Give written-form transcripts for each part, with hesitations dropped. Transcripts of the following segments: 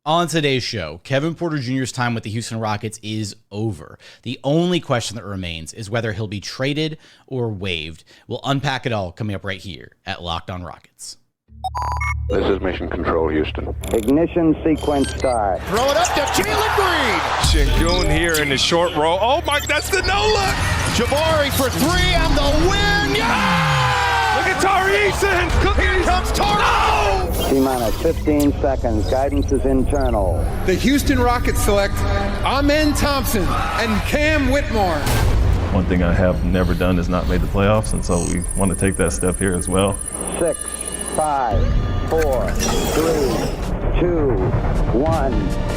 On today's show, Kevin Porter Jr.'s time with the Houston Rockets is over. The only question that remains is whether he'll be traded or waived. We'll unpack it all coming up right here at Locked On Rockets. This is Mission Control, Houston. Ignition sequence start. Throw it up to Jalen Green. Sengun here in the short row. Oh my, that's the no-look. Jabari for three and the win. Yeah! Look at Tari, Eason. Here comes Tari. No! T-minus 15 seconds. Guidance is internal. The Houston Rockets select Thompson and Cam Whitmore. One thing I have never done is not made the playoffs, and so we want to take that step here as well. 6, 5, 4, 3, 2, 1.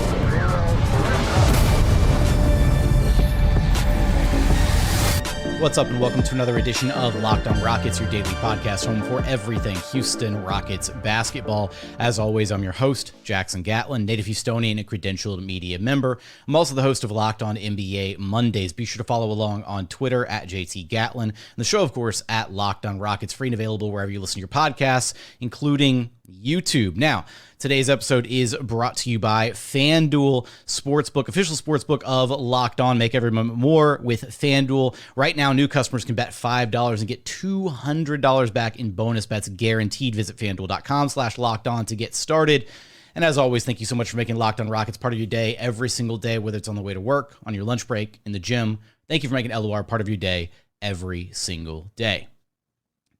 What's up, and welcome to another edition of Locked On Rockets, your daily podcast home for everything Houston Rockets basketball. As always, I'm your host, Jackson Gatlin, native Houstonian and credentialed media member. I'm also the host of Locked On NBA Mondays. Be sure to follow along on Twitter at JT Gatlin, and the show, of course, at Locked On Rockets, free and available wherever you listen to your podcasts, including YouTube. Now, today's episode is brought to you by FanDuel Sportsbook, official sportsbook of Locked On. Make every moment more with FanDuel. Right now, new customers can bet $5 and get $200 back in bonus bets guaranteed. Visit FanDuel.com/LockedOn to get started. And as always, thank you so much for making Locked On Rockets part of your day every single day, whether it's on the way to work, on your lunch break, in the gym. Thank you for making LOR part of your day every single day.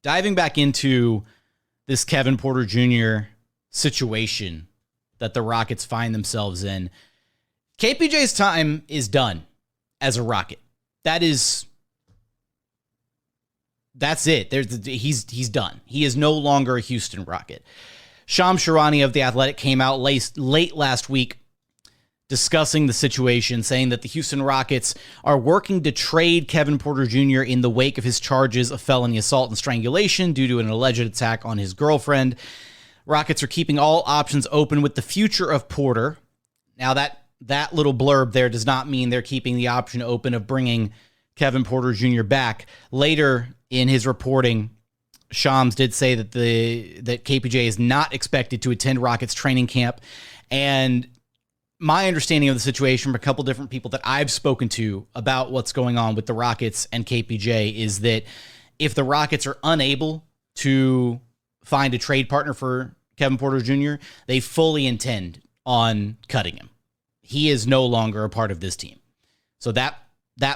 Diving back into this Kevin Porter Jr. situation that the Rockets find themselves in. KPJ's time is done as a Rocket. That's it. He's done. He is no longer a Houston Rocket. Shams Charania of The Athletic came out late last week discussing the situation, saying that the Houston Rockets are working to trade Kevin Porter Jr. in the wake of his charges of felony assault and strangulation due to an alleged attack on his girlfriend. Rockets are keeping all options open with the future of Porter. Now, that little blurb there does not mean they're keeping the option open of bringing Kevin Porter Jr. back. Later in his reporting, Shams did say that that KPJ is not expected to attend Rockets training camp. And my understanding of the situation from a couple different people that I've spoken to about what's going on with the Rockets and KPJ is that if the Rockets are unable to find a trade partner for Kevin Porter Jr., they fully intend on cutting him. He is no longer a part of this team. So that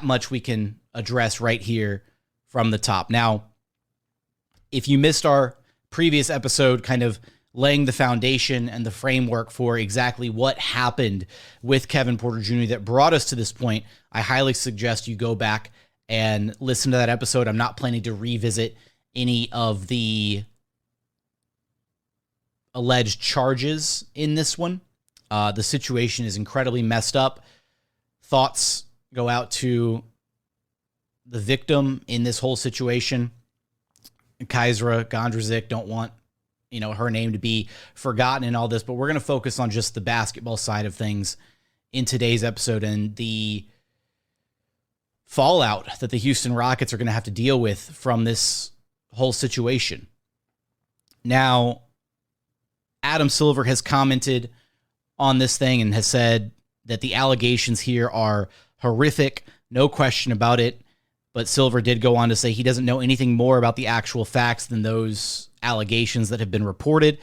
much we can address right here from the top. Now, if you missed our previous episode, kind of laying the foundation and the framework for exactly what happened with Kevin Porter Jr. that brought us to this point, I highly suggest you go back and listen to that episode. I'm not planning to revisit any of the alleged charges in this one. The situation is incredibly messed up. Thoughts go out to the victim in this whole situation. Kaisra Gondrezick, don't want her name to be forgotten in all this, but we're going to focus on just the basketball side of things in today's episode and the fallout that the Houston Rockets are going to have to deal with from this whole situation. Now, Adam Silver has commented on this thing and has said that the allegations here are horrific, no question about it. But Silver did go on to say he doesn't know anything more about the actual facts than those allegations that have been reported,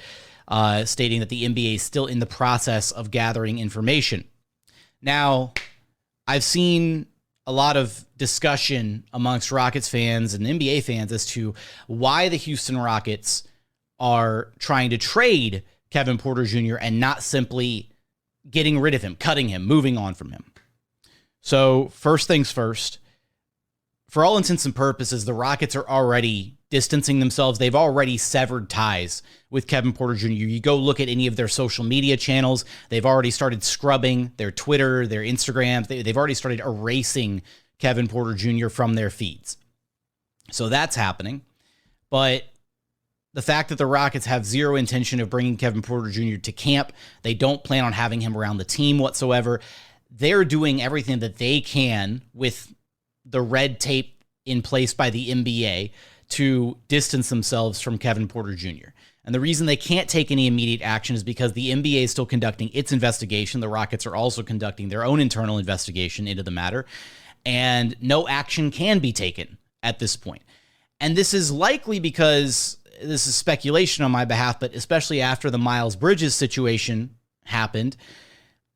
stating that the NBA is still in the process of gathering information. Now, I've seen a lot of discussion amongst Rockets fans and NBA fans as to why the Houston Rockets are trying to trade Kevin Porter Jr. and not simply getting rid of him, cutting him, moving on from him. So first things first, for all intents and purposes, the Rockets are already distancing themselves. They've already severed ties with Kevin Porter Jr. You go look at any of their social media channels, they've already started scrubbing their Twitter, their Instagrams. They've already started erasing Kevin Porter Jr. from their feeds. So that's happening. But the fact that the Rockets have zero intention of bringing Kevin Porter Jr. to camp, they don't plan on having him around the team whatsoever. They're doing everything that they can with the red tape in place by the NBA to distance themselves from Kevin Porter Jr. And the reason they can't take any immediate action is because the NBA is still conducting its investigation. The Rockets are also conducting their own internal investigation into the matter, and no action can be taken at this point. And this is likely because this is speculation on my behalf, but especially after the Miles Bridges situation happened,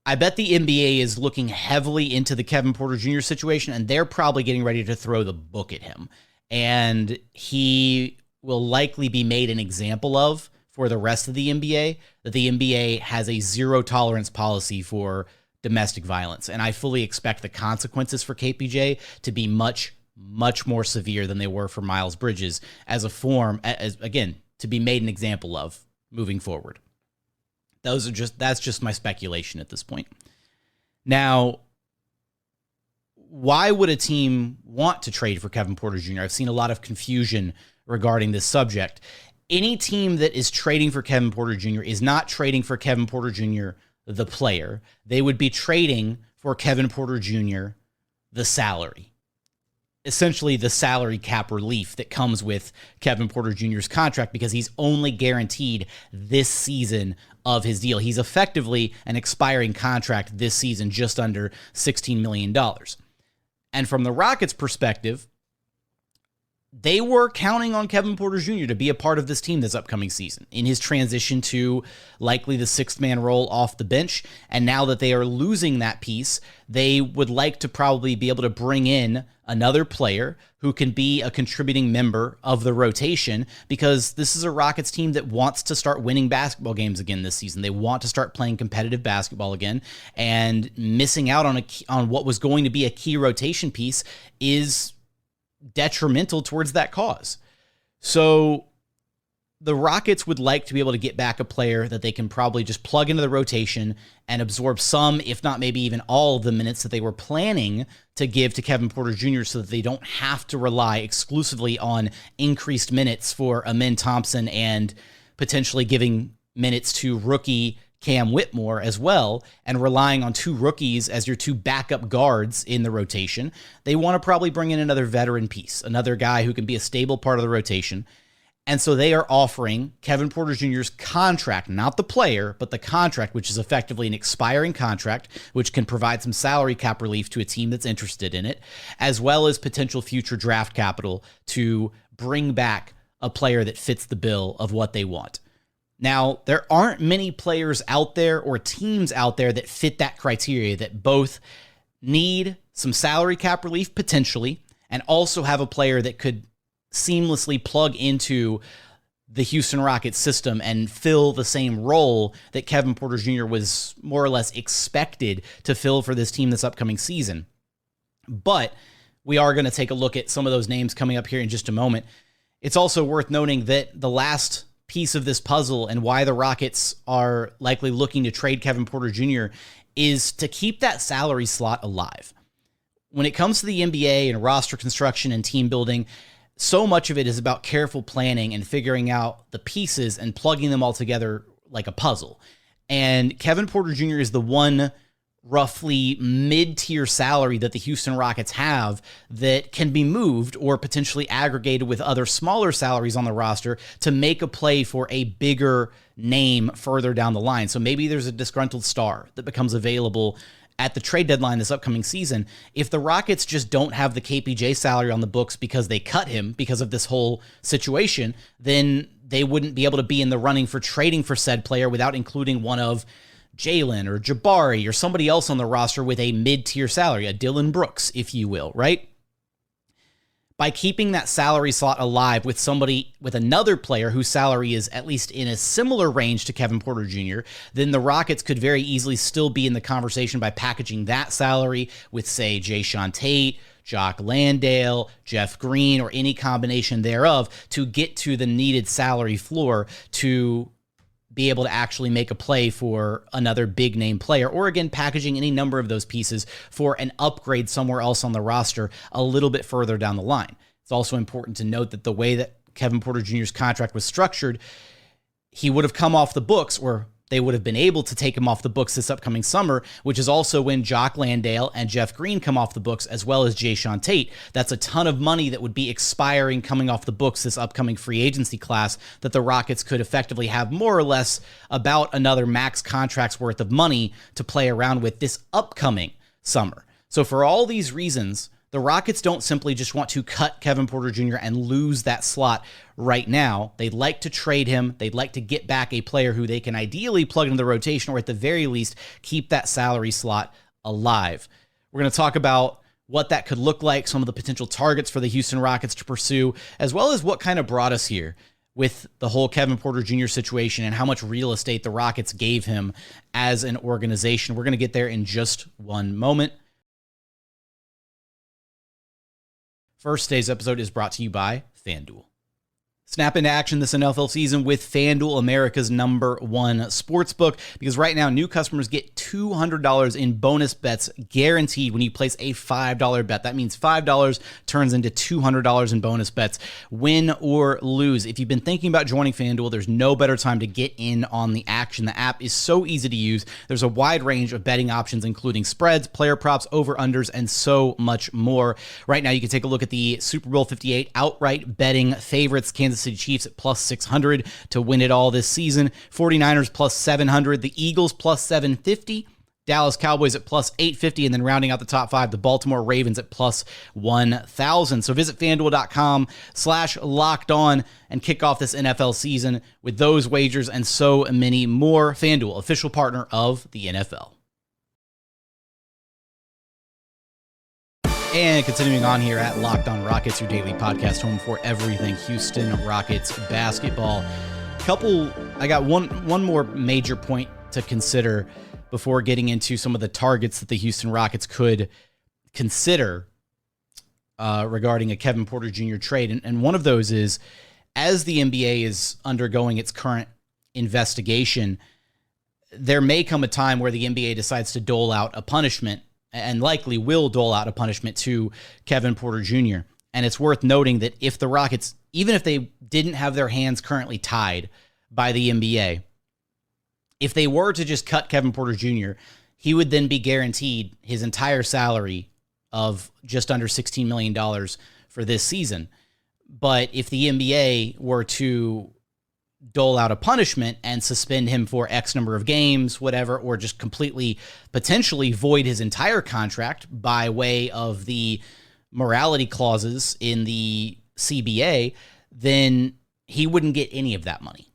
I bet the NBA is looking heavily into the Kevin Porter Jr. situation, and they're probably getting ready to throw the book at him. And he will likely be made an example of for the rest of the NBA, that the NBA has a zero tolerance policy for domestic violence. And I fully expect the consequences for KPJ to be much, much more severe than they were for Miles Bridges as a form, as again, to be made an example of moving forward. That's just my speculation at this point. Now, why would a team want to trade for Kevin Porter Jr.? I've seen a lot of confusion regarding this subject. Any team that is trading for Kevin Porter Jr. is not trading for Kevin Porter Jr., the player. They would be trading for Kevin Porter Jr., the salary. Essentially the salary cap relief that comes with Kevin Porter Jr.'s contract, because he's only guaranteed this season of his deal. He's effectively an expiring contract this season, just under $16 million. And from the Rockets' perspective, they were counting on Kevin Porter Jr. to be a part of this team this upcoming season in his transition to likely the sixth man role off the bench. And now that they are losing that piece, they would like to probably be able to bring in another player who can be a contributing member of the rotation, because this is a Rockets team that wants to start winning basketball games again this season. They want to start playing competitive basketball again, and missing out on what was going to be a key rotation piece is detrimental towards that cause. So the Rockets would like to be able to get back a player that they can probably just plug into the rotation and absorb some, if not maybe even all, of the minutes that they were planning to give to Kevin Porter Jr. so that they don't have to rely exclusively on increased minutes for Amen Thompson and potentially giving minutes to rookie Cam Whitmore as well, and relying on two rookies as your two backup guards in the rotation. They want to probably bring in another veteran piece, another guy who can be a stable part of the rotation. And so they are offering Kevin Porter Jr.'s contract, not the player, but the contract, which is effectively an expiring contract, which can provide some salary cap relief to a team that's interested in it, as well as potential future draft capital to bring back a player that fits the bill of what they want. Now, there aren't many players out there or teams out there that fit that criteria, that both need some salary cap relief potentially and also have a player that could seamlessly plug into the Houston Rockets system and fill the same role that Kevin Porter Jr. was more or less expected to fill for this team this upcoming season. But we are going to take a look at some of those names coming up here in just a moment. It's also worth noting that the last piece of this puzzle and why the Rockets are likely looking to trade Kevin Porter Jr. is to keep that salary slot alive. When it comes to the NBA and roster construction and team building, so much of it is about careful planning and figuring out the pieces and plugging them all together like a puzzle. And Kevin Porter Jr. is the one roughly mid-tier salary that the Houston Rockets have that can be moved or potentially aggregated with other smaller salaries on the roster to make a play for a bigger name further down the line. So maybe there's a disgruntled star that becomes available at the trade deadline this upcoming season. If the Rockets just don't have the KPJ salary on the books because they cut him because of this whole situation, then they wouldn't be able to be in the running for trading for said player without including one of Jalen or Jabari or somebody else on the roster with a mid-tier salary, a Dillon Brooks, if you will, right? By keeping that salary slot alive with another player whose salary is at least in a similar range to Kevin Porter Jr., then the Rockets could very easily still be in the conversation by packaging that salary with, say, Jae'Sean Tate, Jock Landale, Jeff Green, or any combination thereof to get to the needed salary floor to be able to actually make a play for another big name player, or again, packaging any number of those pieces for an upgrade somewhere else on the roster a little bit further down the line. It's also important to note that the way that Kevin Porter Jr.'s contract was structured, he would have come off the books, or they would have been able to take him off the books this upcoming summer, which is also when Jock Landale and Jeff Green come off the books, as well as Jae'Sean Tate. That's a ton of money that would be expiring coming off the books this upcoming free agency class that the Rockets could effectively have more or less about another max contract's worth of money to play around with this upcoming summer. So for all these reasons, the Rockets don't simply just want to cut Kevin Porter Jr. and lose that slot right now. They'd like to trade him. They'd like to get back a player who they can ideally plug into the rotation, or at the very least, keep that salary slot alive. We're going to talk about what that could look like, some of the potential targets for the Houston Rockets to pursue, as well as what kind of brought us here with the whole Kevin Porter Jr. situation and how much real estate the Rockets gave him as an organization. We're going to get there in just one moment. First, today's episode is brought to you by FanDuel. Snap into action this NFL season with FanDuel, America's #1 sportsbook, because right now new customers get $200 in bonus bets guaranteed when you place a $5 bet. That means $5 turns into $200 in bonus bets, win or lose. If you've been thinking about joining FanDuel, there's no better time to get in on the action. The app is so easy to use. There's a wide range of betting options, including spreads, player props, over-unders, and so much more. Right now, you can take a look at the Super Bowl 58 outright betting favorites. Kansas City Chiefs at plus 600 to win it all this season. 49ers plus 700. The Eagles plus 750. Dallas Cowboys at plus 850. And then rounding out the top 5, the Baltimore Ravens at plus 1,000. So visit FanDuel.com/lockedon and kick off this NFL season with those wagers and so many more. FanDuel, official partner of the NFL. And continuing on here at Locked On Rockets, your daily podcast home for everything Houston Rockets basketball. I got one more major point to consider before getting into some of the targets that the Houston Rockets could consider regarding a Kevin Porter Jr. trade. And one of those is, as the NBA is undergoing its current investigation, there may come a time where the NBA decides to dole out a punishment, and likely will dole out a punishment to Kevin Porter Jr. And it's worth noting that if the Rockets, even if they didn't have their hands currently tied by the NBA, if they were to just cut Kevin Porter Jr., he would then be guaranteed his entire salary of just under $16 million for this season. But if the NBA were to dole out a punishment and suspend him for X number of games, whatever, or just completely potentially void his entire contract by way of the morality clauses in the CBA, then he wouldn't get any of that money.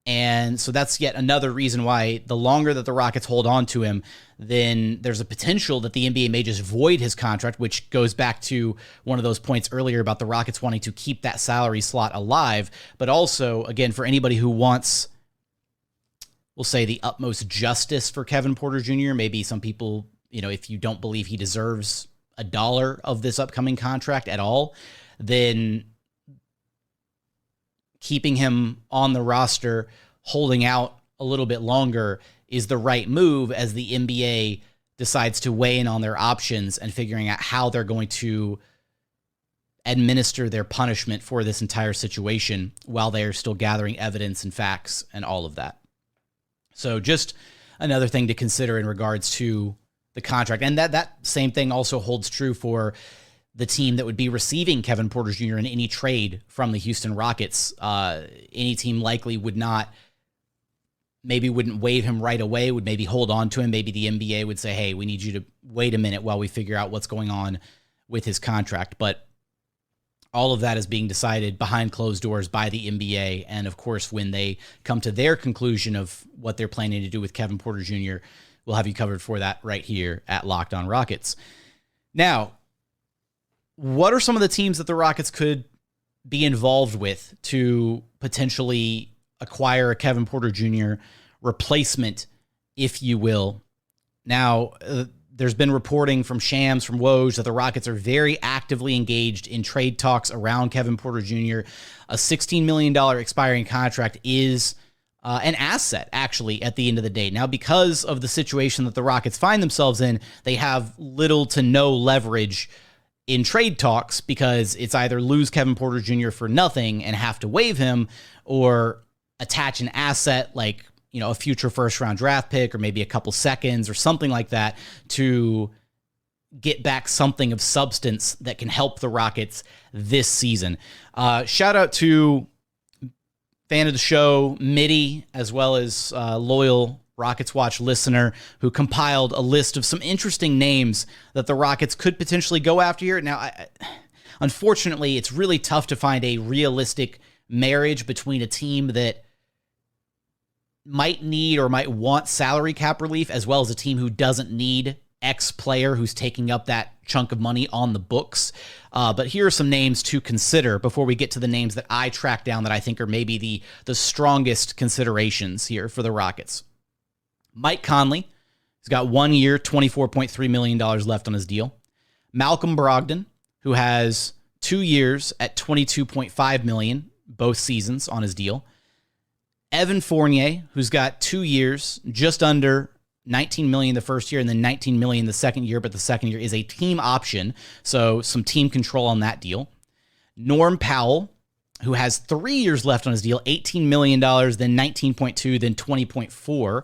And so that's yet another reason why the longer that the Rockets hold on to him, then there's a potential that the NBA may just void his contract, which goes back to one of those points earlier about the Rockets wanting to keep that salary slot alive. But also, again, for anybody who wants, we'll say, the utmost justice for Kevin Porter Jr., maybe some people, if you don't believe he deserves $1 of this upcoming contract at all, then keeping him on the roster, holding out a little bit longer is the right move as the NBA decides to weigh in on their options and figuring out how they're going to administer their punishment for this entire situation while they are still gathering evidence and facts and all of that. So just another thing to consider in regards to the contract. And that same thing also holds true for the team that would be receiving Kevin Porter Jr. in any trade from the Houston Rockets. Any team likely wouldn't waive him right away, would maybe hold on to him. Maybe the NBA would say, hey, we need you to wait a minute while we figure out what's going on with his contract. But all of that is being decided behind closed doors by the NBA. And of course, when they come to their conclusion of what they're planning to do with Kevin Porter Jr., we'll have you covered for that right here at Locked On Rockets. Now, what are some of the teams that the Rockets could be involved with to potentially acquire a Kevin Porter Jr. replacement, if you will? Now, there's been reporting from Shams, from Woj, that the Rockets are very actively engaged in trade talks around Kevin Porter Jr. A $16 million expiring contract is an asset, actually, at the end of the day. Now, because of the situation that the Rockets find themselves in, they have little to no leverage in trade talks, because it's either lose Kevin Porter Jr. for nothing and have to waive him, or attach an asset like, a future first round draft pick or maybe a couple seconds or something like that to get back something of substance that can help the Rockets this season. Shout out to fan of the show, Mitty, as well as loyal Rockets Watch listener who compiled a list of some interesting names that the Rockets could potentially go after here. Now, unfortunately, it's really tough to find a realistic marriage between a team that might need or might want salary cap relief as well as a team who doesn't need X player who's taking up that chunk of money on the books. But here are some names to consider before we get to the names that I tracked down that I think are maybe the strongest considerations here for the Rockets. Mike Conley, he's got 1 year, $24.3 million left on his deal. Malcolm Brogdon, who has 2 years at $22.5 million, both seasons on his deal. Evan Fournier, who's got 2 years, just under $19 million the first year and then $19 million the second year, but the second year is a team option, so some team control on that deal. Norm Powell, who has 3 years left on his deal, $18 million, then $19.2, then $20.4.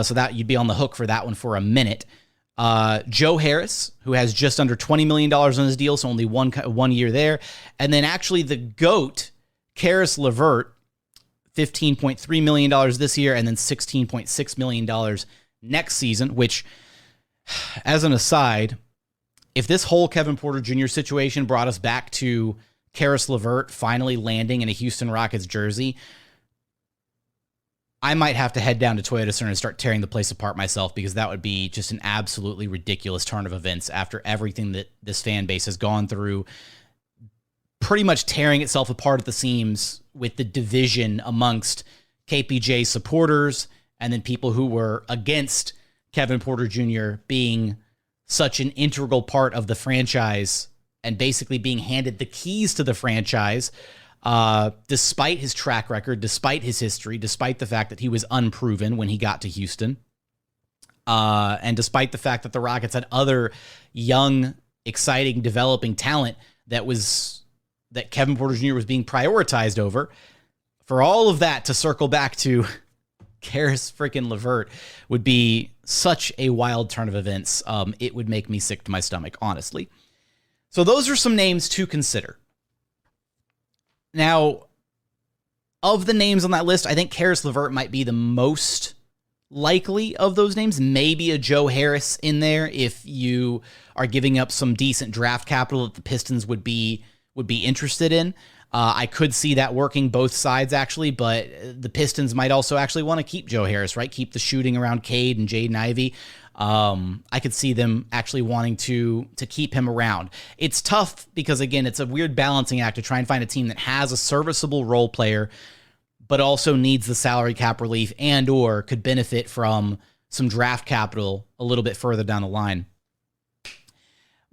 So that you'd be on the hook for that one for a minute. Joe Harris, who has just under $20 million on his deal, so only one year there. And then actually the GOAT, Karis LeVert, $15.3 million this year and then $16.6 million next season, which, as an aside, if this whole Kevin Porter Jr. situation brought us back to Karis LeVert finally landing in a Houston Rockets jersey, I might have to head down to Toyota Center and start tearing the place apart myself, because that would be just an absolutely ridiculous turn of events after everything that this fan base has gone through, pretty much tearing itself apart at the seams with the division amongst KPJ supporters and then people who were against Kevin Porter Jr. being such an integral part of the franchise and basically being handed the keys to the franchise, despite his track record, despite his history, despite the fact that he was unproven when he got to Houston, and despite the fact that the Rockets had other young, exciting, developing talent that Kevin Porter Jr. was being prioritized over. For all of that to circle back to Karis freaking LeVert would be such a wild turn of events. It would make me sick to my stomach, honestly. So those are some names to consider. Now, of the names on that list, I think Karis LeVert might be the most likely of those names. Maybe a Joe Harris in there if you are giving up some decent draft capital that the Pistons would be interested in. I could see that working both sides, actually, but the Pistons might also actually want to keep Joe Harris, right? Keep the shooting around Cade and Jaden Ivey. I could see them actually wanting to keep him around. It's tough because, again, it's a weird balancing act to try and find a team that has a serviceable role player, but also needs the salary cap relief and or could benefit from some draft capital a little bit further down the line.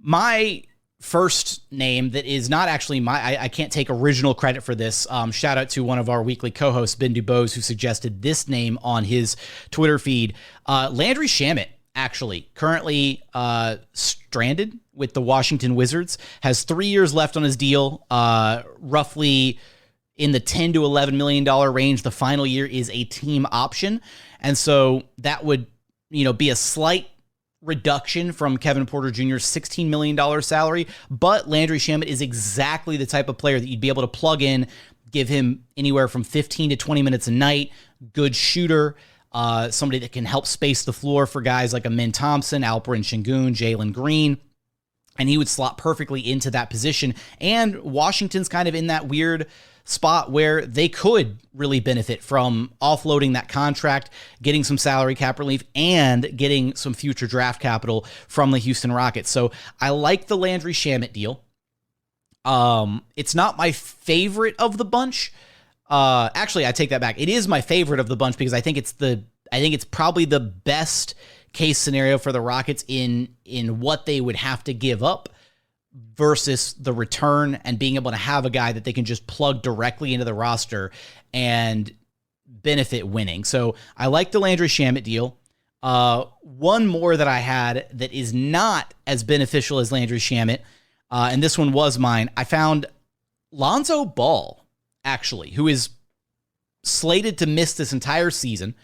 My first name that is not actually I can't take original credit for this. Shout out to one of our weekly co-hosts, Ben Dubose, who suggested this name on his Twitter feed. Landry Shamet, actually, currently stranded with the Washington Wizards, has 3 years left on his deal, roughly in the $10 to $11 million range. The final year is a team option. And so that would, be a slight reduction from Kevin Porter Jr.'s $16 million salary, but Landry Shamet is exactly the type of player that you'd be able to plug in, give him anywhere from 15 to 20 minutes a night, good shooter, somebody that can help space the floor for guys like Amen Thompson, Alperen Sengun, Jalen Green, and he would slot perfectly into that position. And Washington's kind of in that weird spot where they could really benefit from offloading that contract, getting some salary cap relief, and getting some future draft capital from the Houston Rockets. So I like the Landry Shamet deal. It's not my favorite of the bunch. Actually, I take that back. It is my favorite of the bunch because I think it's probably the best case scenario for the Rockets in what they would have to give up versus the return and being able to have a guy that they can just plug directly into the roster and benefit winning. So I like the Landry Shamet deal. One more that I had that is not as beneficial as Landry Shamet, and this one was mine. I found Lonzo Ball, actually, who is slated to miss this entire season.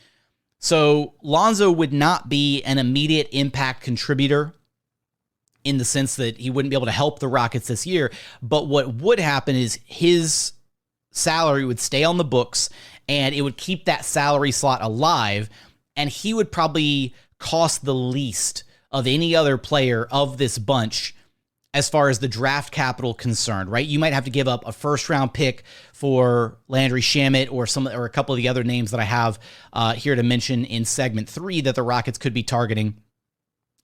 So Lonzo would not be an immediate impact contributor in the sense that he wouldn't be able to help the Rockets this year. But what would happen is his salary would stay on the books and it would keep that salary slot alive. And he would probably cost the least of any other player of this bunch as far as the draft capital concerned, right? You might have to give up a first-round pick for Landry Shamet or a couple of the other names that I have here to mention in segment 3 that the Rockets could be targeting.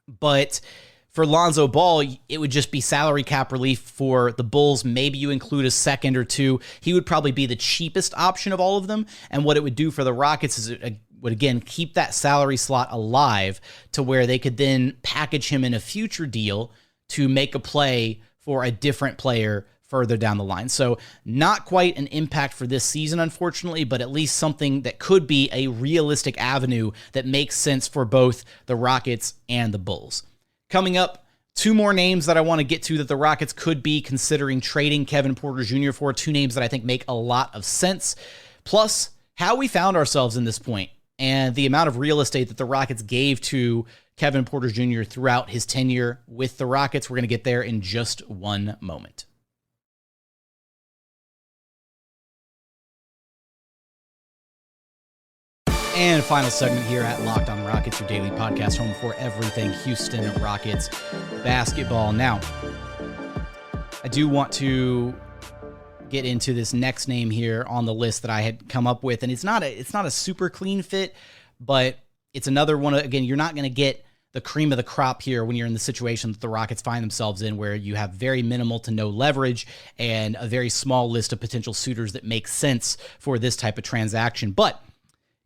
But for Lonzo Ball, it would just be salary cap relief for the Bulls. Maybe you include a second or two. He would probably be the cheapest option of all of them. And what it would do for the Rockets is it would, again, keep that salary slot alive to where they could then package him in a future deal to make a play for a different player further down the line. So not quite an impact for this season, unfortunately, but at least something that could be a realistic avenue that makes sense for both the Rockets and the Bulls. Coming up, 2 more names that I want to get to that the Rockets could be considering trading Kevin Porter Jr. for, 2 names that I think make a lot of sense, plus how we found ourselves in this point and the amount of real estate that the Rockets gave to Kevin Porter Jr. throughout his tenure with the Rockets. We're going to get there in just one moment. And final segment here at Locked On Rockets, your daily podcast home for everything Houston Rockets basketball. Now, I do want to get into this next name here on the list that I had come up with, and it's not a super clean fit, but it's another one. Again, you're not going to get the cream of the crop here when you're in the situation that the Rockets find themselves in, where you have very minimal to no leverage and a very small list of potential suitors that make sense for this type of transaction. But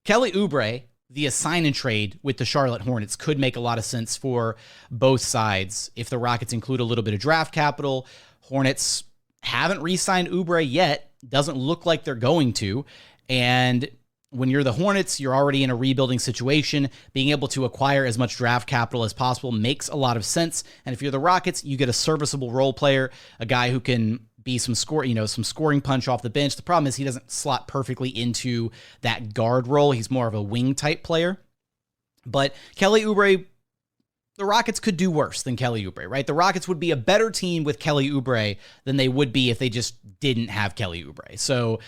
Kelly Oubre, the sign and trade with the Charlotte Hornets, could make a lot of sense for both sides. If the Rockets include a little bit of draft capital, Hornets haven't re-signed Oubre yet. Doesn't look like they're going to. And when you're the Hornets, you're already in a rebuilding situation. Being able to acquire as much draft capital as possible makes a lot of sense. And if you're the Rockets, you get a serviceable role player, a guy who can be some scoring punch off the bench. The problem is he doesn't slot perfectly into that guard role. He's more of a wing type player. But Kelly Oubre, the Rockets could do worse than Kelly Oubre, right? The Rockets would be a better team with Kelly Oubre than they would be if they just didn't have Kelly Oubre. So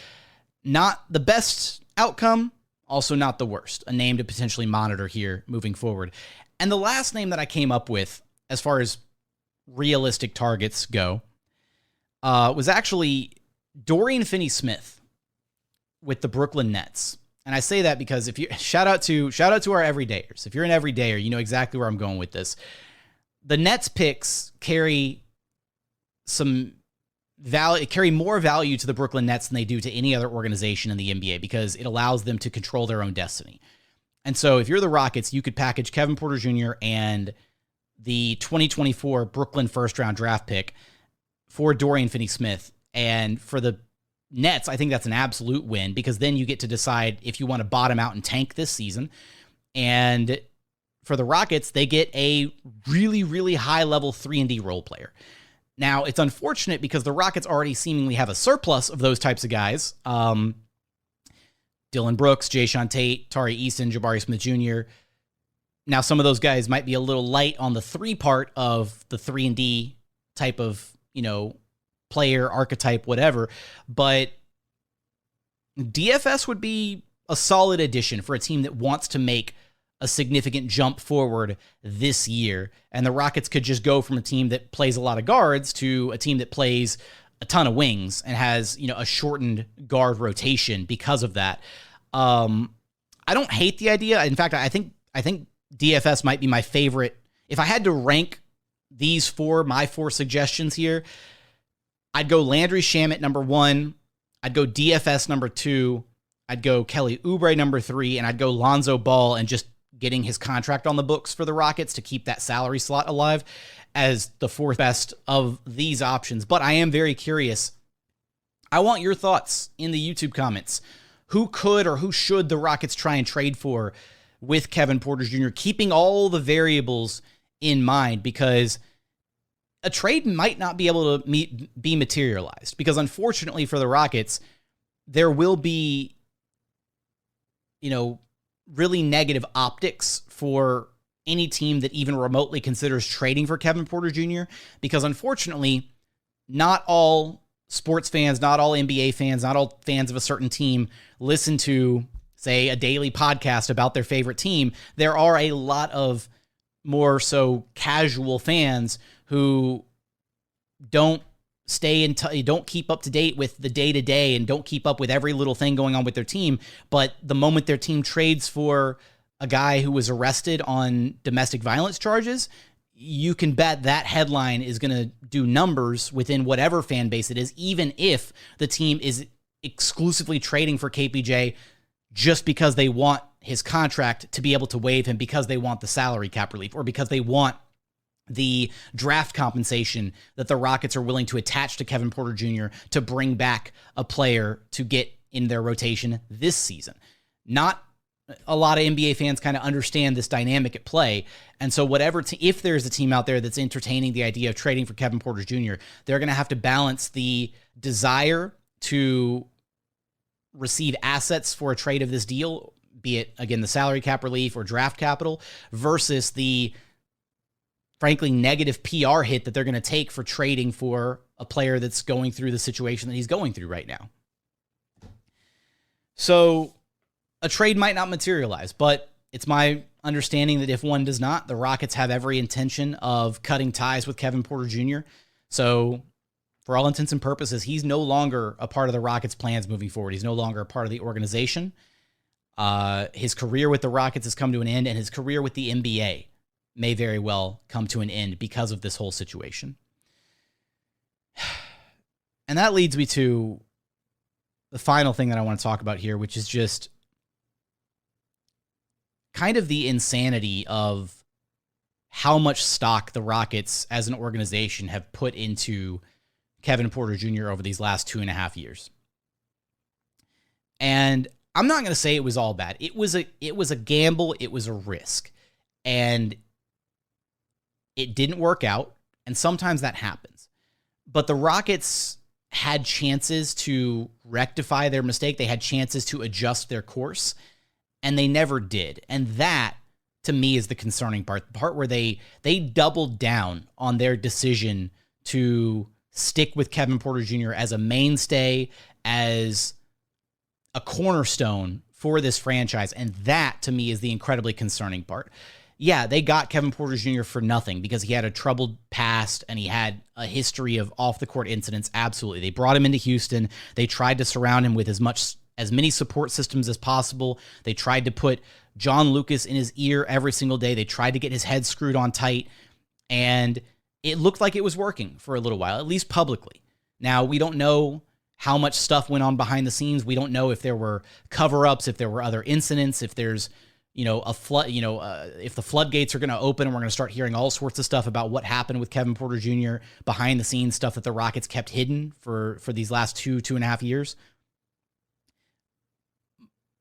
not the best outcome, also not the worst. A name to potentially monitor here moving forward. And the last name that I came up with as far as realistic targets go was actually Dorian Finney-Smith with the Brooklyn Nets. And I say that because if you shout out to our everydayers. If you're an everydayer, you know exactly where I'm going with this. The Nets picks carry more value to the Brooklyn Nets than they do to any other organization in the NBA because it allows them to control their own destiny. And so if you're the Rockets, you could package Kevin Porter Jr. and the 2024 Brooklyn first-round draft pick for Dorian Finney-Smith. And for the Nets, I think that's an absolute win because then you get to decide if you want to bottom out and tank this season. And for the Rockets, they get a really, really high-level 3-and-D role player. Now, it's unfortunate because the Rockets already seemingly have a surplus of those types of guys. Dillon Brooks, Jae'Sean Tate, Tari Eason, Jabari Smith Jr. Now, some of those guys might be a little light on the 3 part of the 3-and-D type of, player, archetype, whatever. But DFS would be a solid addition for a team that wants to make a significant jump forward this year. And the Rockets could just go from a team that plays a lot of guards to a team that plays a ton of wings and has, a shortened guard rotation because of that. I don't hate the idea. In fact, I think DFS might be my favorite. If I had to rank my 4 suggestions here, I'd go Landry Shamet number 1. I'd go DFS number 2. I'd go Kelly Oubre number 3, and I'd go Lonzo Ball and just getting his contract on the books for the Rockets to keep that salary slot alive as the 4th best of these options. But I am very curious. I want your thoughts in the YouTube comments. Who could or who should the Rockets try and trade for with Kevin Porter Jr., keeping all the variables in mind? Because a trade might not be able to be materialized because unfortunately for the Rockets, there will be really negative optics for any team that even remotely considers trading for Kevin Porter Jr. because unfortunately, not all sports fans, not all NBA fans, not all fans of a certain team listen to, say, a daily podcast about their favorite team. There are a lot of more so casual fans who don't don't keep up to date with the day-to-day and don't keep up with every little thing going on with their team. But the moment their team trades for a guy who was arrested on domestic violence charges, you can bet that headline is going to do numbers within whatever fan base it is, even if the team is exclusively trading for KPJ just because they want his contract to be able to waive him, because they want the salary cap relief, or because they want the draft compensation that the Rockets are willing to attach to Kevin Porter Jr. to bring back a player to get in their rotation this season. Not a lot of NBA fans kind of understand this dynamic at play. And so if there's a team out there that's entertaining the idea of trading for Kevin Porter Jr., they're going to have to balance the desire to receive assets for a trade of this deal, be it, again, the salary cap relief or draft capital, versus the frankly negative PR hit that they're going to take for trading for a player that's going through the situation that he's going through right now. So a trade might not materialize, but it's my understanding that if one does not, the Rockets have every intention of cutting ties with Kevin Porter Jr. So for all intents and purposes, he's no longer a part of the Rockets' plans moving forward. He's no longer a part of the organization. His career with the Rockets has come to an end, and his career with the NBA may very well come to an end because of this whole situation. And that leads me to the final thing that I want to talk about here, which is just kind of the insanity of how much stock the Rockets as an organization have put into Kevin Porter Jr. over these last 2.5 years. And I'm not going to say it was all bad. It was a gamble. It was a risk. And it didn't work out, and sometimes that happens. But the Rockets had chances to rectify their mistake. They had chances to adjust their course, and they never did. And that, to me, is the concerning part. The part where they doubled down on their decision to stick with Kevin Porter Jr. as a mainstay, as a cornerstone for this franchise. And that, to me, is the incredibly concerning part. Yeah, they got Kevin Porter Jr. for nothing because he had a troubled past and he had a history of off-the-court incidents. Absolutely. They brought him into Houston. They tried to surround him with as many support systems as possible. They tried to put John Lucas in his ear every single day. They tried to get his head screwed on tight, and it looked like it was working for a little while, at least publicly. Now, we don't know how much stuff went on behind the scenes. We don't know if there were cover-ups, if there were other incidents, if there's if the floodgates are going to open and we're going to start hearing all sorts of stuff about what happened with Kevin Porter Jr. behind the scenes, stuff that the Rockets kept hidden for these last 2.5 years.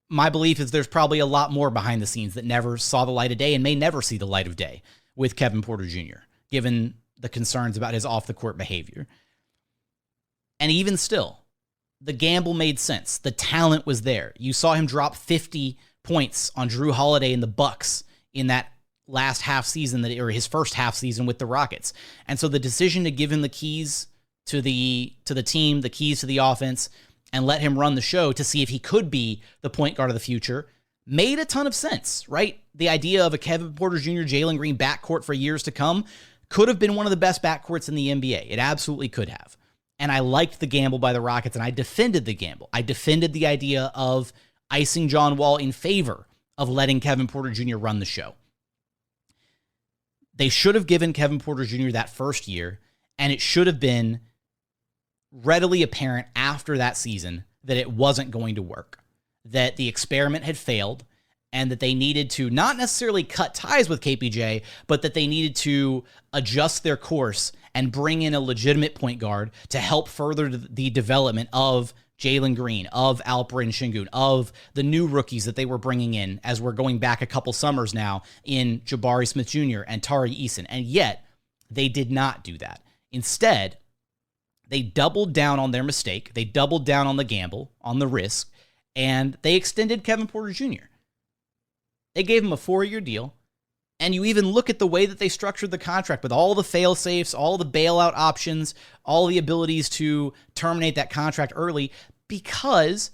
My belief is there's probably a lot more behind the scenes that never saw the light of day and may never see the light of day with Kevin Porter Jr., given the concerns about his off-the-court behavior. And even still, the gamble made sense. The talent was there. You saw him drop 50 points on Drew Holiday and the Bucks in that last half season, or his first half season with the Rockets. And so the decision to give him the keys to the team, the keys to the offense, and let him run the show to see if he could be the point guard of the future made a ton of sense, right? The idea of a Kevin Porter Jr., Jalen Green backcourt for years to come could have been one of the best backcourts in the NBA. It absolutely could have. And I liked the gamble by the Rockets, and I defended the gamble. I defended the idea of icing John Wall in favor of letting Kevin Porter Jr. run the show. They should have given Kevin Porter Jr. that first year, and it should have been readily apparent after that season that it wasn't going to work, that the experiment had failed, and that they needed to not necessarily cut ties with KPJ, but that they needed to adjust their course and bring in a legitimate point guard to help further the development of Jalen Green, of Alperen Sengun, of the new rookies that they were bringing in as we're going back a couple summers now in Jabari Smith Jr. and Tari Eason. And yet, they did not do that. Instead, they doubled down on their mistake. They doubled down on the gamble, on the risk, and they extended Kevin Porter Jr. They gave him a 4-year deal, and you even look at the way that they structured the contract with all the fail-safes, all the bailout options, all the abilities to terminate that contract early, because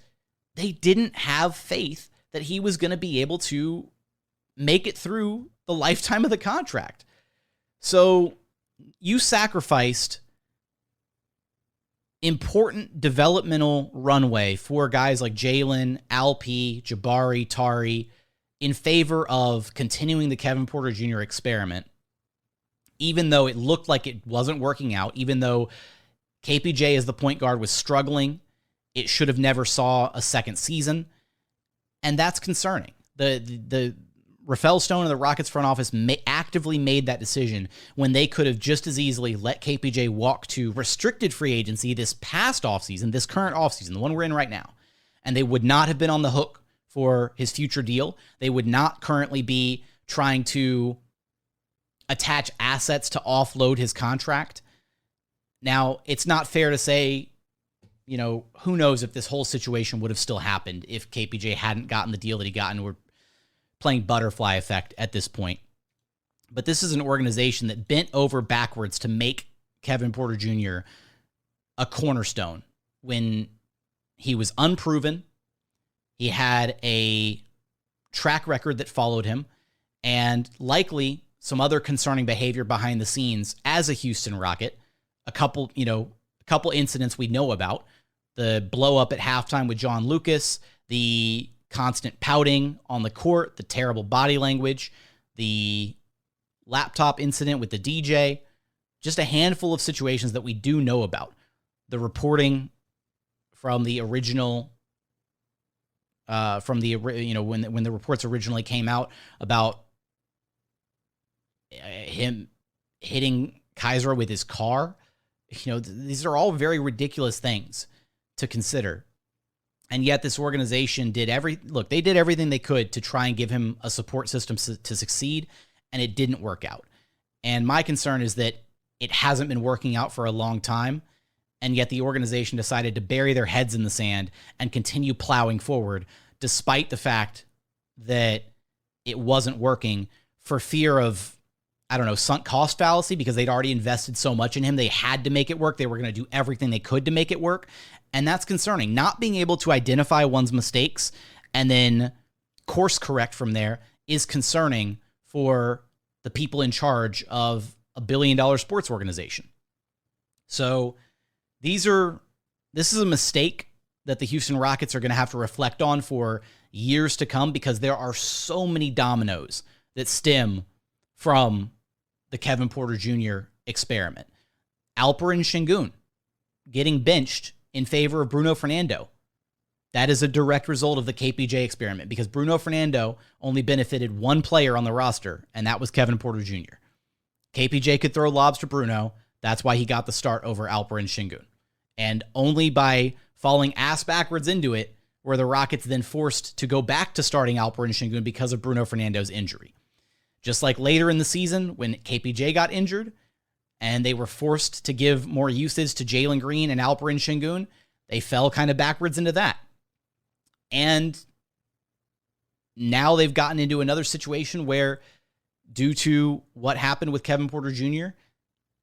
they didn't have faith that he was going to be able to make it through the lifetime of the contract. So you sacrificed important developmental runway for guys like Jalen, Alp, Jabari, Tari, in favor of continuing the Kevin Porter Jr. experiment, even though it looked like it wasn't working out, even though KPJ as the point guard was struggling. It should have never saw a second season, and that's concerning. The Rafael Stone and the Rockets front office actively made that decision when they could have just as easily let KPJ walk to restricted free agency this past offseason, this current offseason, the one we're in right now, and they would not have been on the hook for his future deal. They would not currently be trying to attach assets to offload his contract. Now, it's not fair to say, who knows if this whole situation would have still happened if KPJ hadn't gotten the deal that he got, and we're playing butterfly effect at this point. But this is an organization that bent over backwards to make Kevin Porter Jr. a cornerstone when he was unproven. He had a track record that followed him, and likely some other concerning behavior behind the scenes as a Houston Rocket. A couple incidents we know about. The blow up at halftime with John Lucas, the constant pouting on the court, the terrible body language, the laptop incident with the DJ, just a handful of situations that we do know about. The reporting from the original, when the reports originally came out about him hitting Kaiser with his car. These are all very ridiculous things to consider. And yet this organization did everything they could to try and give him a support system to succeed, and it didn't work out. And my concern is that it hasn't been working out for a long time, and yet the organization decided to bury their heads in the sand and continue plowing forward despite the fact that it wasn't working, for fear of, sunk cost fallacy, because they'd already invested so much in him. They had to make it work. They were going to do everything they could to make it work. And that's concerning. Not being able to identify one's mistakes and then course correct from there is concerning for the people in charge of a billion-dollar sports organization. So this is a mistake that the Houston Rockets are going to have to reflect on for years to come, because there are so many dominoes that stem from the Kevin Porter Jr. experiment. Alperen Sengun getting benched in favor of Bruno Fernando. That is a direct result of the KPJ experiment, because Bruno Fernando only benefited one player on the roster, and that was Kevin Porter Jr. KPJ could throw lobs to Bruno. That's why he got the start over Alperen Sengun. And only by falling ass backwards into it were the Rockets then forced to go back to starting Alperen Sengun because of Bruno Fernando's injury. Just like later in the season when KPJ got injured and they were forced to give more usage to Jalen Green and Alperen Sengun, they fell kind of backwards into that. And now they've gotten into another situation where, due to what happened with Kevin Porter Jr.,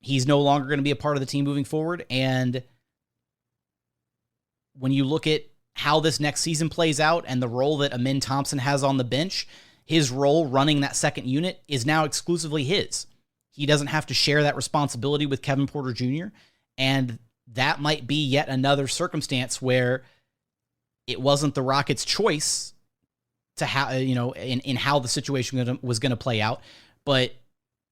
he's no longer going to be a part of the team moving forward. And when you look at how this next season plays out and the role that Amin Thompson has on the bench, his role running that second unit is now exclusively his. He doesn't have to share that responsibility with Kevin Porter Jr. And that might be yet another circumstance where it wasn't the Rockets' choice to in how the situation was going to play out, but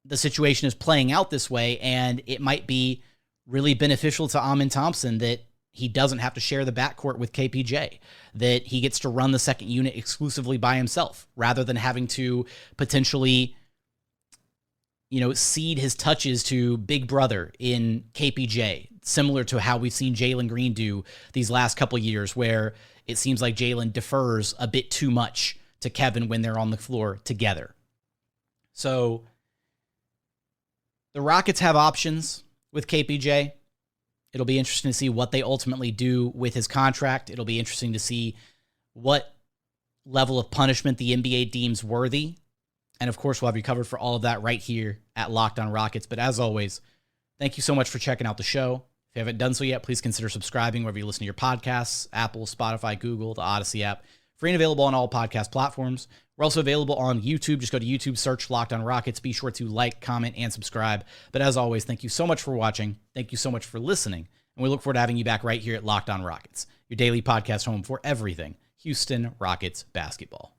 the situation is playing out this way, and it might be really beneficial to Amin Thompson that he doesn't have to share the backcourt with KPJ, that he gets to run the second unit exclusively by himself, rather than having to potentially, cede his touches to Big Brother in KPJ, similar to how we've seen Jalen Green do these last couple years, where it seems like Jalen defers a bit too much to Kevin when they're on the floor together. So the Rockets have options with KPJ. It'll be interesting to see what they ultimately do with his contract. It'll be interesting to see what level of punishment the NBA deems worthy. And of course, we'll have you covered for all of that right here at Locked On Rockets. But as always, thank you so much for checking out the show. If you haven't done so yet, please consider subscribing wherever you listen to your podcasts, Apple, Spotify, Google, the Odyssey app. Free and available on all podcast platforms. We're also available on YouTube. Just go to YouTube, search Locked On Rockets. Be sure to like, comment, and subscribe. But as always, thank you so much for watching. Thank you so much for listening. And we look forward to having you back right here at Locked On Rockets, your daily podcast home for everything Houston Rockets basketball.